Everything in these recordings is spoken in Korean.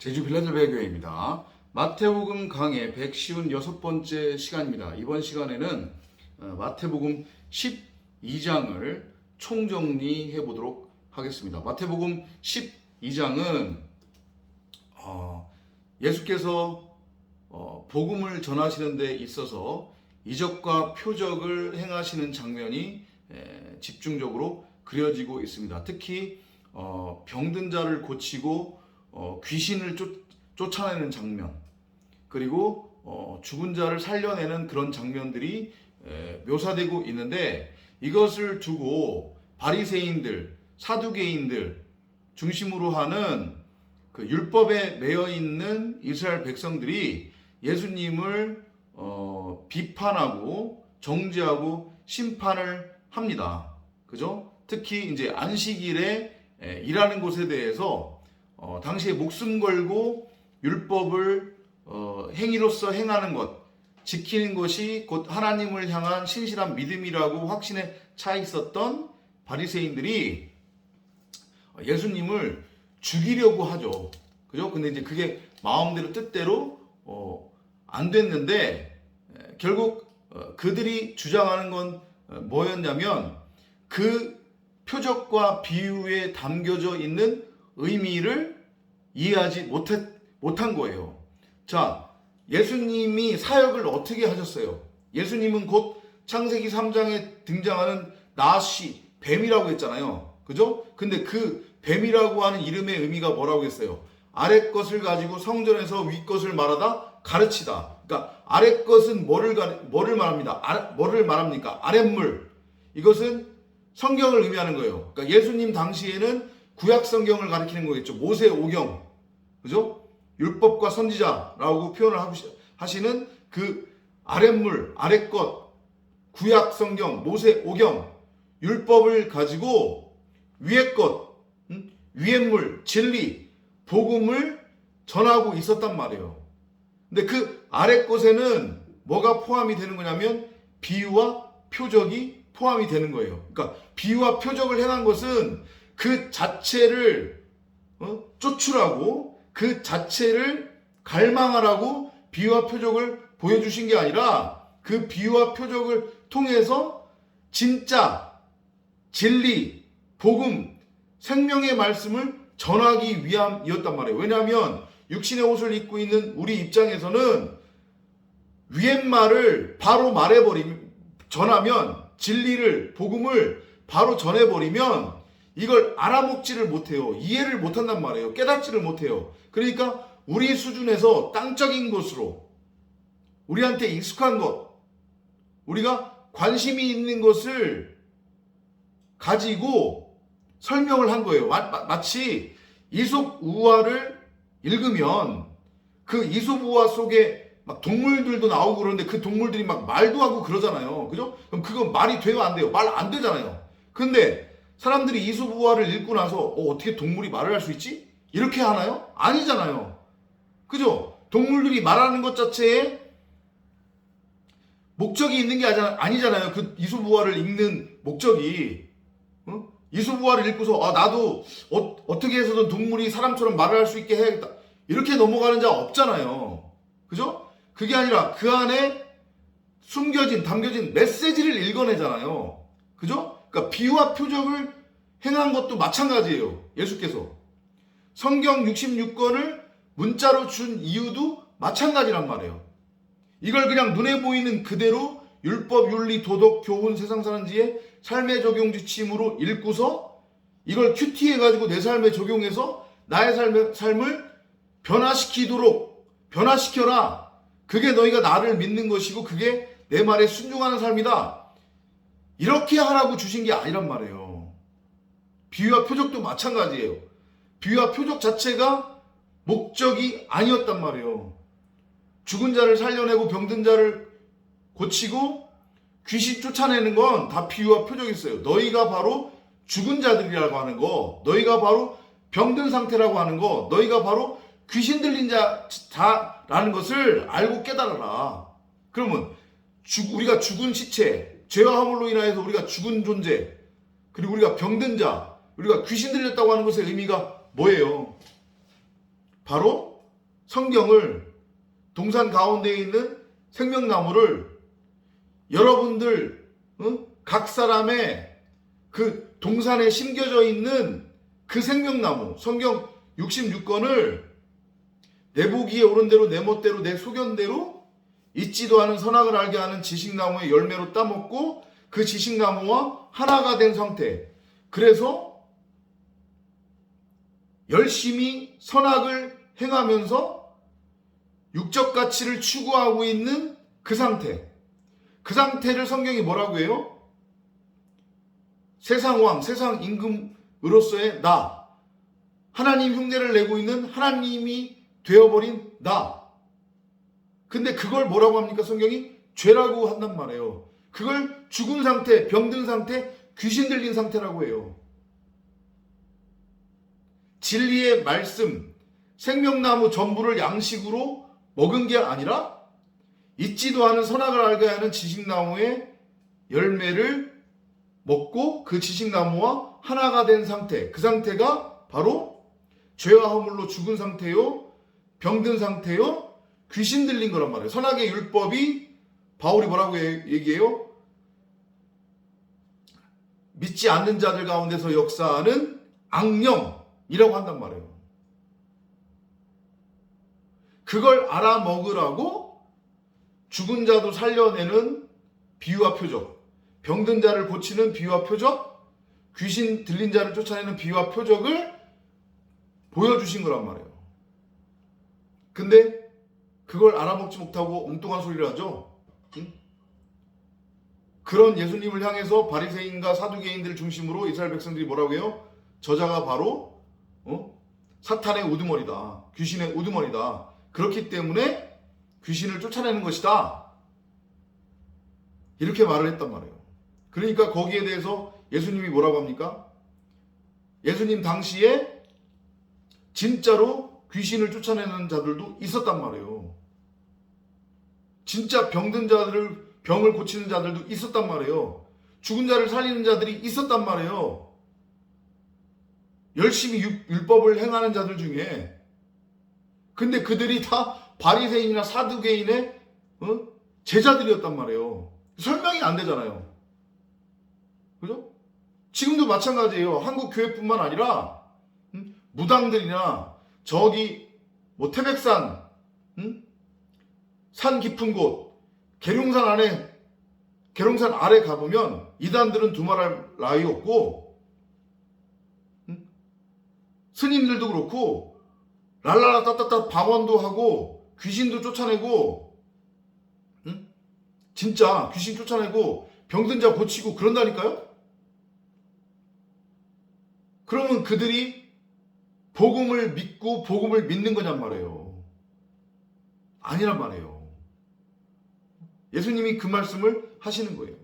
제주 빌라델베 교회입니다. 마태복음 강의 156번째 시간입니다. 이번 시간에는 마태복음 12장을 총정리해 보도록 하겠습니다. 마태복음 12장은 예수께서 복음을 전하시는 데 있어서 이적과 표적을 행하시는 장면이 집중적으로 그려지고 있습니다. 특히 병든 자를 고치고 귀신을 쫓아내는 장면, 그리고 죽은 자를 살려내는 그런 장면들이 묘사되고 있는데, 이것을 두고 바리새인들, 사두개인들 중심으로 하는 그 율법에 매여 있는 이스라엘 백성들이 예수님을 비판하고 정죄하고 심판을 합니다. 그죠? 특히 이제 안식일에 일하는 곳에 대해서 당시에 목숨 걸고 율법을 행위로서 행하는 것, 지키는 것이 곧 하나님을 향한 신실한 믿음이라고 확신에 차 있었던 바리새인들이 예수님을 죽이려고 하죠. 그죠? 근데 이제 그게 마음대로 뜻대로 안 됐는데, 결국 그들이 주장하는 건 뭐였냐면, 그 표적과 비유에 담겨져 있는 의미를 이해하지 못한 거예요. 자, 예수님이 사역을 어떻게 하셨어요? 예수님은 곧 창세기 3장에 등장하는 나시, 뱀이라고 했잖아요. 그죠? 근데 그 뱀이라고 하는 이름의 의미가 뭐라고 했어요? 아래 것을 가지고 성전에서 위 것을 말하다 가르치다. 그러니까 아래 것은 뭐를 말합니다. 뭐를 말합니까? 아랫물. 이것은 성경을 의미하는 거예요. 그러니까 예수님 당시에는 구약 성경을 가리키는 거겠죠. 모세 오경, 그죠? 율법과 선지자라고 표현을 하시는 그 아랫물, 아랫것, 구약 성경, 모세 오경, 율법을 가지고 위의 것, 위의 물, 진리, 복음을 전하고 있었단 말이에요. 근데 그 아랫것에는 뭐가 포함이 되는 거냐면 비유와 표적이 포함이 되는 거예요. 그러니까 비유와 표적을 행한 것은 그 자체를 쫓으라고, 그 자체를 갈망하라고 비유와 표적을 보여주신 게 아니라, 그 비유와 표적을 통해서 진짜 진리, 복음, 생명의 말씀을 전하기 위함이었단 말이에요. 왜냐하면 육신의 옷을 입고 있는 우리 입장에서는 위의 말을 바로 전하면, 진리를, 복음을 바로 전해버리면 이걸 알아먹지를 못해요. 이해를 못한단 말이에요. 깨닫지를 못해요. 그러니까 우리 수준에서 땅적인 것으로, 우리한테 익숙한 것, 우리가 관심이 있는 것을 가지고 설명을 한 거예요. 마치 이솝 우화를 읽으면 그 이솝 우화 속에 막 동물들도 나오고 그러는데, 그 동물들이 막 말도 하고 그러잖아요. 그죠? 그럼 그건 말이 돼요, 안 돼요? 말 안 되잖아요. 근데 사람들이 이솝 우화를 읽고 나서 어떻게 동물이 말을 할 수 있지? 이렇게 하나요? 아니잖아요. 그죠? 동물들이 말하는 것 자체에 목적이 있는 게 아니잖아요. 그 이솝 우화를 읽는 목적이. 이솝 우화를 읽고서 나도 어떻게 해서든 동물이 사람처럼 말을 할 수 있게 해야겠다, 이렇게 넘어가는 자 없잖아요. 그죠? 그게 아니라 그 안에 담겨진 메시지를 읽어내잖아요. 그죠? 그러니까 비유와 표적을 행한 것도 마찬가지예요. 예수께서 성경 66권을 문자로 준 이유도 마찬가지란 말이에요. 이걸 그냥 눈에 보이는 그대로 율법, 윤리, 도덕, 교훈, 세상 사는 지혜, 삶의 적용 지침으로 읽고서 이걸 큐티해가지고 내 삶에 적용해서 나의 삶을 변화시켜라. 그게 너희가 나를 믿는 것이고 그게 내 말에 순종하는 삶이다. 이렇게 하라고 주신 게 아니란 말이에요. 비유와 표적도 마찬가지예요. 비유와 표적 자체가 목적이 아니었단 말이에요. 죽은 자를 살려내고 병든 자를 고치고 귀신 쫓아내는 건 다 비유와 표적이 있어요. 너희가 바로 죽은 자들이라고 하는 거, 너희가 바로 병든 상태라고 하는 거, 너희가 바로 귀신 들린 자라는 것을 알고 깨달아라. 그러면 우리가 죽은 시체, 죄와 허물로 인하여서 우리가 죽은 존재, 그리고 우리가 병든 자, 우리가 귀신 들렸다고 하는 것의 의미가 뭐예요? 바로 성경을 동산 가운데에 있는 생명나무를 여러분들 각 사람의 그 동산에 심겨져 있는 그 생명나무 성경 66권을 내 보기에 옳은 대로 내 멋대로 내 소견대로 있지도 않은 선악을 알게 하는 지식나무의 열매로 따먹고 그 지식나무와 하나가 된 상태. 그래서 열심히 선악을 행하면서 육적 가치를 추구하고 있는 그 상태. 그 상태를 성경이 뭐라고 해요? 세상 왕, 세상 임금으로서의 나. 하나님 흉내를 내고 있는 하나님이 되어버린 나. 근데 그걸 뭐라고 합니까? 성경이 죄라고 한단 말이에요. 그걸 죽은 상태, 병든 상태, 귀신 들린 상태라고 해요. 진리의 말씀, 생명나무 전부를 양식으로 먹은 게 아니라 있지도 않은 선악을 알게 하는 지식나무의 열매를 먹고 그 지식나무와 하나가 된 상태. 그 상태가 바로 죄와 허물로 죽은 상태요, 병든 상태요, 귀신 들린 거란 말이에요. 선악의 율법이 바울이 뭐라고 얘기해요? 믿지 않는 자들 가운데서 역사하는 악령이라고 한단 말이에요. 그걸 알아먹으라고 죽은 자도 살려내는 비유와 표적, 병든 자를 고치는 비유와 표적, 귀신 들린 자를 쫓아내는 비유와 표적을 보여주신 거란 말이에요. 근데 그걸 알아먹지 못하고 엉뚱한 소리를 하죠. 응? 그런 예수님을 향해서 바리새인과 사두개인들 중심으로 이스라엘 백성들이 뭐라고 해요? 저자가 바로 사탄의 우두머리다. 귀신의 우두머리다. 그렇기 때문에 귀신을 쫓아내는 것이다. 이렇게 말을 했단 말이에요. 그러니까 거기에 대해서 예수님이 뭐라고 합니까? 예수님 당시에 진짜로 귀신을 쫓아내는 자들도 있었단 말이에요. 진짜 병든 자들을 병을 고치는 자들도 있었단 말이에요. 죽은 자를 살리는 자들이 있었단 말이에요. 열심히 율법을 행하는 자들 중에. 근데 그들이 다 바리새인이나 사두개인의 제자들이었단 말이에요. 설명이 안 되잖아요. 그죠? 지금도 마찬가지예요. 한국 교회뿐만 아니라 무당들이나 저기 뭐 태백산 산 깊은 곳 계룡산 아래 가보면 이단들은 두말할 나위 없고 스님들도 그렇고 랄랄라 따따따 방언도 하고 귀신도 쫓아내고 진짜 귀신 쫓아내고 병든 자 고치고 그런다니까요. 그러면 그들이 복음을 믿고 복음을 믿는 거냔 말이에요. 아니란 말이에요. 예수님이 그 말씀을 하시는 거예요.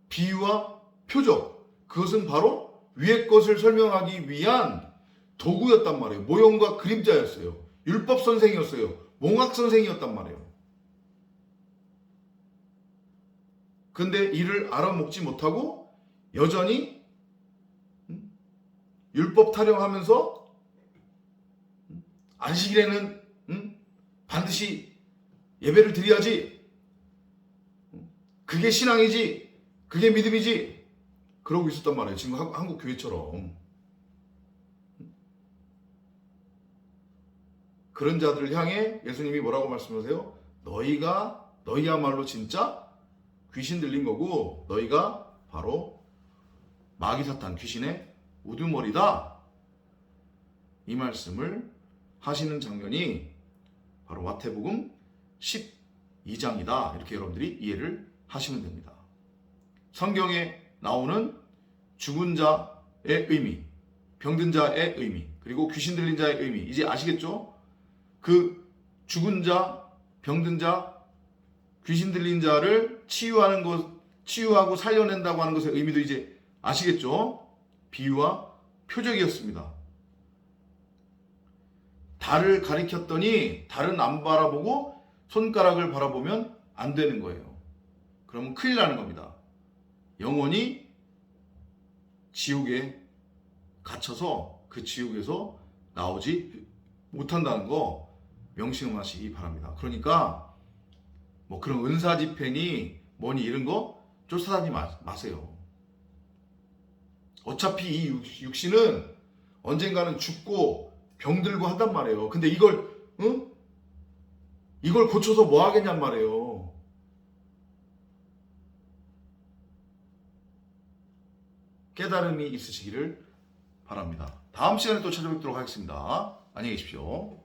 비유와 표적, 그것은 바로 위의 것을 설명하기 위한 도구였단 말이에요. 모형과 그림자였어요. 율법 선생이었어요. 몽학 선생이었단 말이에요. 근데 이를 알아먹지 못하고 여전히 율법 타령하면서 안식일에는 반드시 예배를 드려야지. 그게 신앙이지. 그게 믿음이지. 그러고 있었단 말이에요. 지금 한국 교회처럼. 그런 자들을 향해 예수님이 뭐라고 말씀하세요? 너희야말로 진짜 귀신 들린 거고 너희가 바로 마귀 사탄 귀신의 우두머리다. 이 말씀을 하시는 장면이 바로 마태복음 12장이다. 이렇게 여러분들이 이해를 하시면 됩니다. 성경에 나오는 죽은 자의 의미, 병든 자의 의미, 그리고 귀신 들린 자의 의미, 이제 아시겠죠? 그 죽은 자, 병든 자, 귀신 들린 자를 치유하는 것, 치유하고 살려낸다고 하는 것의 의미도 이제 아시겠죠? 비유와 표적이었습니다. 달을 가리켰더니 달은 안 바라보고 손가락을 바라보면 안 되는 거예요. 그러면 큰일 나는 겁니다. 영원히 지옥에 갇혀서 그 지옥에서 나오지 못한다는 거 명심하시기 바랍니다. 그러니까 뭐 그런 은사 집회니 뭐니 이런 거 쫓아다니지 마세요. 어차피 이 육신은 언젠가는 죽고 병들고 한단 말이에요. 근데 이걸 이걸 고쳐서 뭐 하겠냔 말이에요. 깨달음이 있으시기를 바랍니다. 다음 시간에 또 찾아뵙도록 하겠습니다. 안녕히 계십시오.